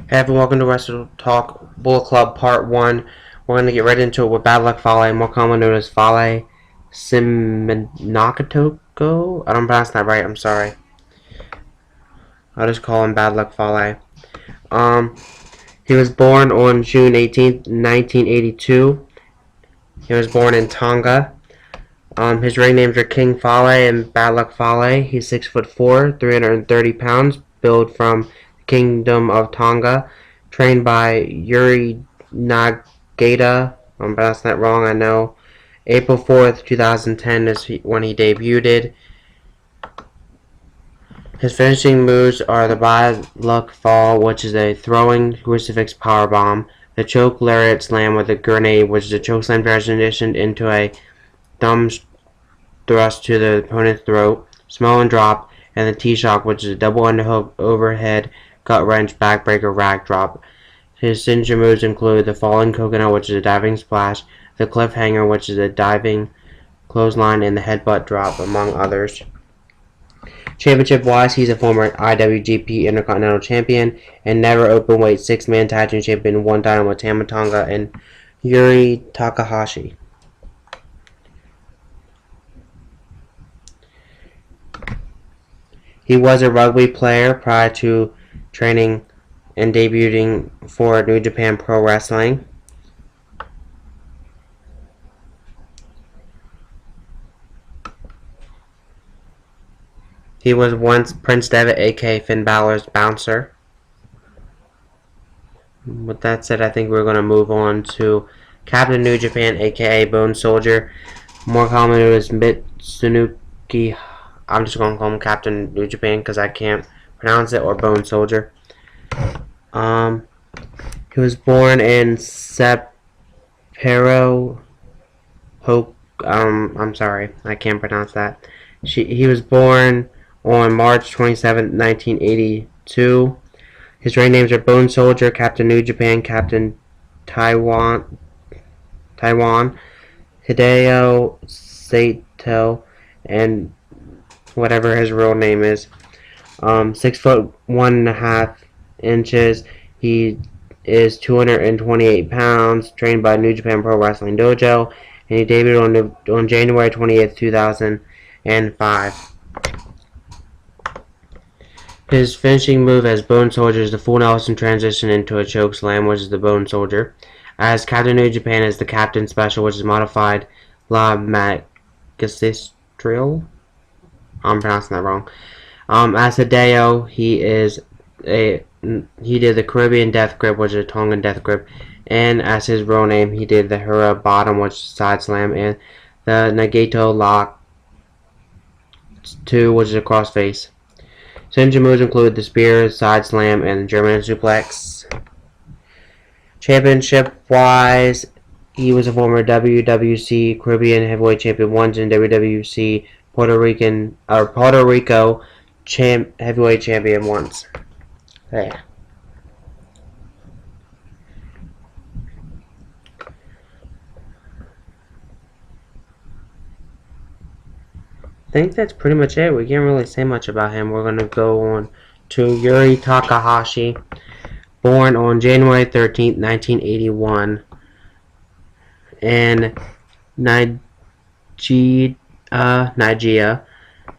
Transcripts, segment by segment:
Hey everyone, welcome to Wrestle Talk Bull Club Part 1. We're going to get right into it with Bad Luck Fale, more commonly known as Fale Simonakatoko. I don't pronounce that right, I'm sorry. I'll just call him Bad Luck Fale. He was born on June 18th, 1982. He was born in Tonga. His ring names are King Fale and Bad Luck Fale. He's 6'4", 330 pounds, built from the Kingdom of Tonga. Trained by Yuri Nagata. I'm pronouncing that wrong, I know. April 4th, 2010 is when he debuted. His finishing moves are the Bad Luck Fall, which is a throwing crucifix powerbomb, the choke lariat slam with a grenade, which is a choke slam transitioned into a thumb thrust to the opponent's throat, smell and drop, and the T-shock, which is a double underhook overhead gut wrench backbreaker rag drop. His signature moves include the falling coconut, which is a diving splash, the cliffhanger, which is a diving clothesline, and the headbutt drop, among others. Championship-wise, he's a former IWGP Intercontinental Champion and never openweight six-man tag team champion, one time with Tama Tonga and Yuri Takahashi. He was a rugby player prior to training and debuting for New Japan Pro Wrestling. He was once Prince Devitt, aka Finn Balor's bouncer. With that said, I think we're going to move on to Captain New Japan, aka Bone Soldier, more commonly known as Mitsunuki. I'm just going to call him Captain New Japan because I can't pronounce it, or Bone Soldier. He was born in Sapporo. I'm sorry, I can't pronounce that. He was born on March 27, 1982. His ring names are Bone Soldier, Captain New Japan, Captain Taiwan, Hideo Saito, and whatever his real name is. 6'1.5". He is 228 pounds, trained by New Japan Pro Wrestling Dojo, and he debuted on January 28th, 2005. His finishing move as Bone Soldier is the full Nelson transition into a choke slam, which is the Bone Soldier. As Captain New Japan is the Captain Special, which is modified La Magistrale. I'm pronouncing that wrong. As Hideo, he did the Caribbean Death Grip, which is a Tongan Death Grip, and as his real name, he did the Hura Bottom, which is Side Slam, and the Nagato Lock 2, which is a crossface. Signature moves include the Spear, Side Slam, and the German Suplex. Championship-wise, he was a former WWC Caribbean Heavyweight Champion once and WWC Puerto Rico Heavyweight Champion once. There. I think that's pretty much it. We can't really say much about him. We're going to go on to Yuri Takahashi, born on January 13th, 1981, in Nigeria,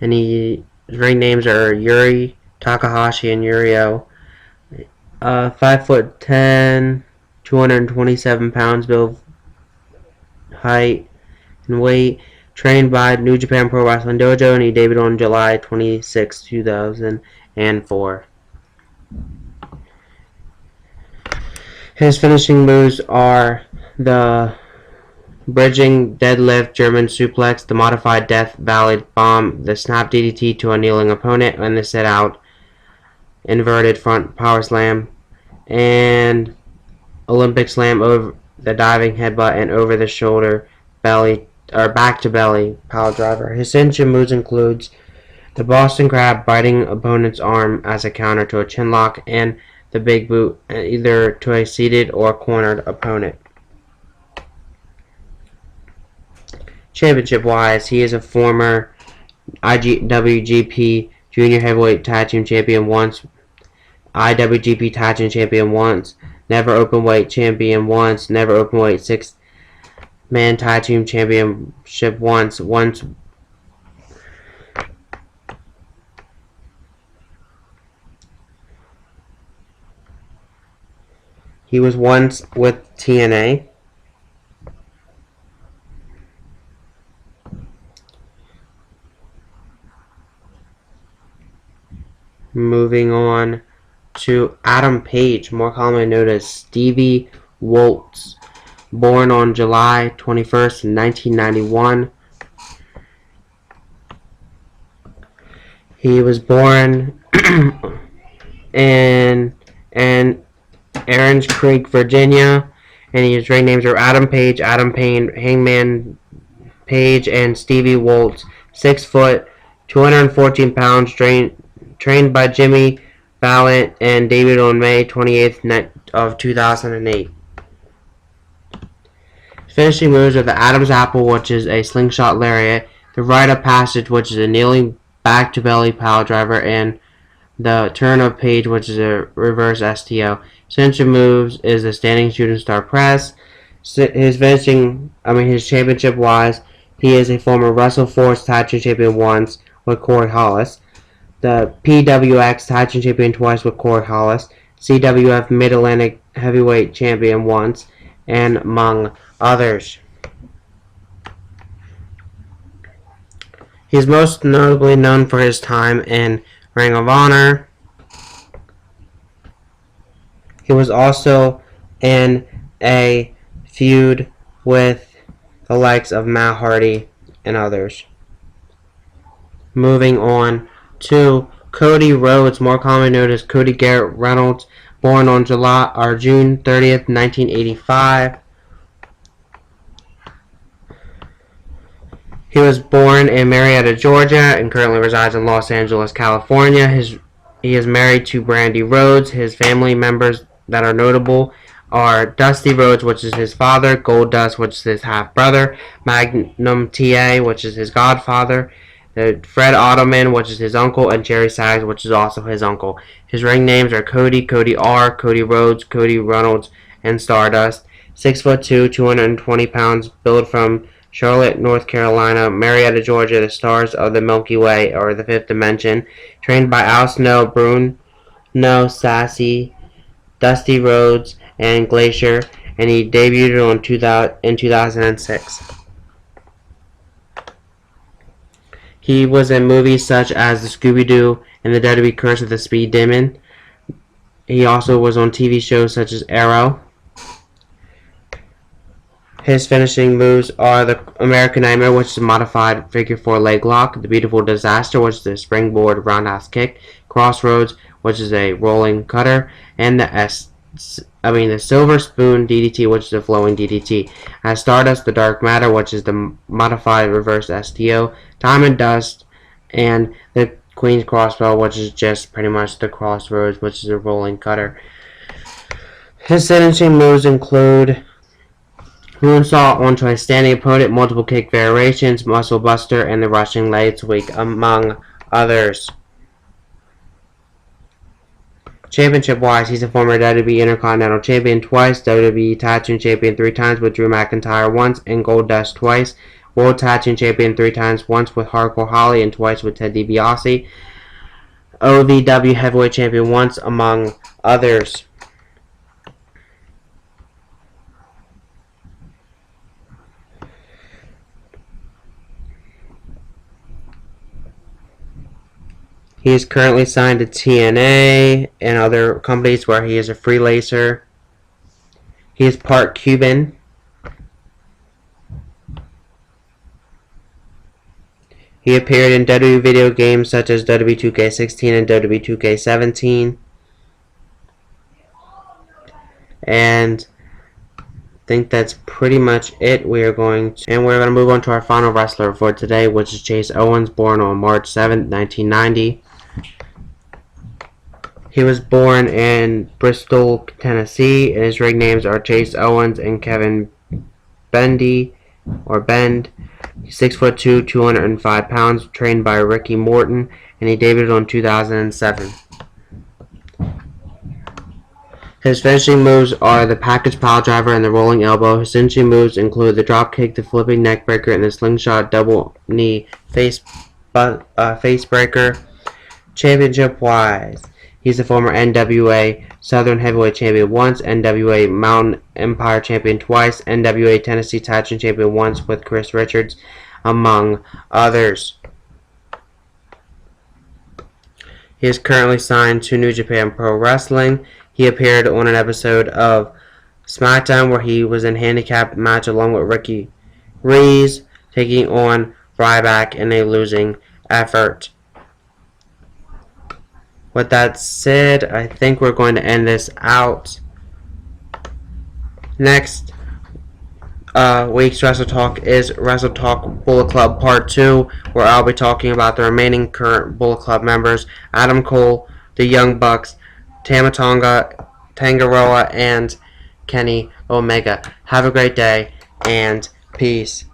and his ring names are Yuri Takahashi and Yurio. 5'10", 227 pounds, build, height, and weight. Trained by New Japan Pro Wrestling Dojo, and he debuted on July 26, 2004. His finishing moves are the bridging deadlift German suplex, the modified Death Valley bomb, the snap DDT to a kneeling opponent, and the sit out inverted front power slam, and Olympic slam over the diving headbutt and over the shoulder belly or back to belly pile driver. His signature moves includes the Boston Crab, biting opponent's arm as a counter to a chin lock, and the big boot, either to a seated or cornered opponent. Championship-wise, he is a former IWGP Junior Heavyweight Tag Team Champion once, IWGP Tag Team Champion once, never Openweight Champion once, never Openweight 6-Man Tag Team Championship once. He was once with TNA. Moving on to Adam Page, more commonly known as Stevie Woltz, born on July 21st, 1991. He was born in Aaron's Creek, Virginia, and his ring names are Adam Page, Adam Payne, Hangman Page, and Stevie Woltz. 6 foot, 214 pounds, trained by Jimmy Valiant and debuted on May 28th of 2008. Finishing moves are the Adam's Apple, which is a slingshot lariat, the Rite of Passage, which is a kneeling back to belly pile driver, and the Turn of Page, which is a reverse STO. Signature moves is the standing shooting star press. His championship wise, he is a former WrestleForce Tag Team Champion once with Corey Hollis, the PWX Tag Team Champion twice with Corey Hollis, CWF Mid-Atlantic Heavyweight Champion once, and among others. He is most notably known for his time in Ring of Honor. He was also in a feud with the likes of Matt Hardy and others. Moving on to Cody Rhodes, more commonly known as Cody Garrett Reynolds, born on June 30th, 1985. He was born in Marietta, Georgia, and currently resides in Los Angeles, California. He is married to Brandy Rhodes. His family members that are notable are Dusty Rhodes, which is his father, Goldust, which is his half-brother, Magnum TA, which is his godfather, Fred Ottoman, which is his uncle, and Jerry Sags, which is also his uncle. His ring names are Cody, Cody R, Cody Rhodes, Cody Reynolds, and Stardust. 6'2", 220 pounds, billed from Charlotte, North Carolina, Marietta, Georgia, the stars of the Milky Way, or the Fifth Dimension. Trained by Al Snow, Bruno Sassy, Dusty Rhodes, and Glacier, and he debuted in 2006. He was in movies such as The Scooby-Doo and the WWE Curse of the Speed Demon. He also was on TV shows such as Arrow. His finishing moves are the American Nightmare, which is a modified figure 4 leg lock, the Beautiful Disaster, which is a springboard roundhouse kick, Crossroads, which is a rolling cutter, and the Silver Spoon DDT, which is a flowing DDT. As Stardust, the Dark Matter, which is the modified reverse STO, Diamond Dust, and the Queen's Crossbow, which is just pretty much the Crossroads, which is a rolling cutter. His finishing moves include moonsault onto a standing opponent, multiple kick variations, muscle buster, and the rushing leg sweep, among others. Championship-wise, he's a former WWE Intercontinental Champion twice, WWE Tag Team Champion 3 times with Drew McIntyre once, and Goldust twice, World Tag Team Champion 3 times, once with Hardcore Holly and twice with Ted DiBiase, OVW Heavyweight Champion once, among others. He is currently signed to TNA and other companies where he is a freelancer. He is part Cuban. He appeared in WWE video games such as WWE 2K16 and WWE 2K17. And I think that's pretty much it. We're going to move on to our final wrestler for today, which is Chase Owens, born on March 7th, 1990. He was born in Bristol, Tennessee, and his ring names are Chase Owens and Kevin Bend. He's 6'2", 205 pounds, trained by Ricky Morton, and he debuted on 2007. His finishing moves are the package pile driver and the rolling elbow. His finishing moves include the drop kick, the flipping neck breaker, and the slingshot double knee face breaker. Championship-wise, he's a former NWA Southern Heavyweight Champion once, NWA Mountain Empire Champion twice, NWA Tennessee Tag Team Champion once with Chris Richards, among others. He is currently signed to New Japan Pro Wrestling. He appeared on an episode of SmackDown where he was in a handicap match along with Ricky Reese, taking on Ryback in a losing effort. With that said, I think we're going to end this out. Next week's Wrestle Talk is Wrestle Talk Bullet Club Part 2, where I'll be talking about the remaining current Bullet Club members, Adam Cole, the Young Bucks, Tama Tonga, Tangaroa, and Kenny Omega. Have a great day, and peace.